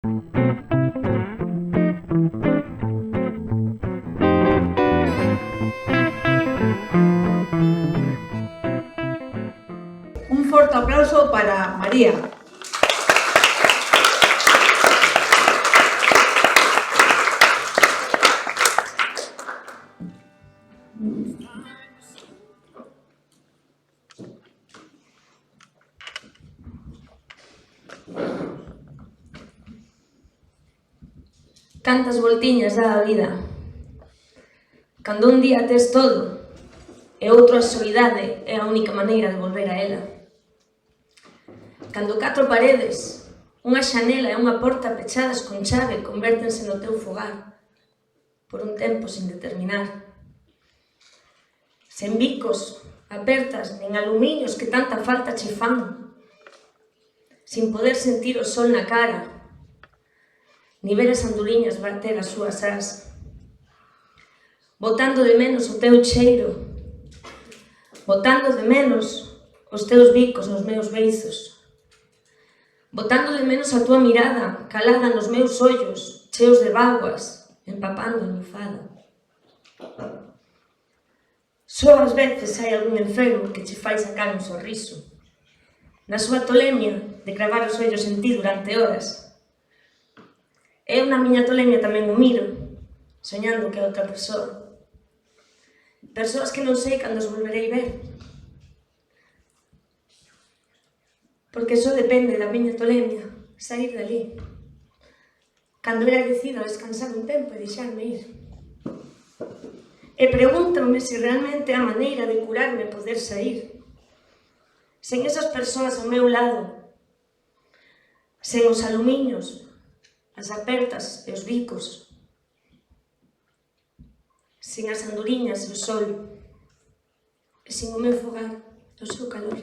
Un forte aplauso para María. Cantas voltiñas dá a vida. Cando un día tes todo e outro a soidade é a única maneira de volver a ela. Cando 4 paredes, unha xanela e unha porta pechadas con chave convértense no teu fogar por un tempo sin determinar. Sen bicos, apertas, nin alumiños que tanta falta che fan. Sin poder sentir o sol na cara, ni ver as anduriñas bater as súas ás. Botando de menos o teu cheiro, botando de menos os teus bicos nos meus beizos, botando de menos a tua mirada calada nos meus ollos, cheos de bágoas, empapando a lufada. Só ás veces hai algún enfermo que che fai sacar un sorriso, na súa tolemia de cravar os ollos en ti durante horas. Eu na miña tolemia tamén o miro, soñando que é outra persoa. Persoas que non sei cando os volverei ver. Porque só depende da miña tolemia sair dali. Cando era decido descansar un tempo e deixarme ir. E pregúntame se realmente é a maneira de curarme poder sair. Sen esas persoas ao meu lado, sen os alumiños, as apertas e os bicos, sen as anduriñas e o sol, e sen o meu fogar, o seu calor.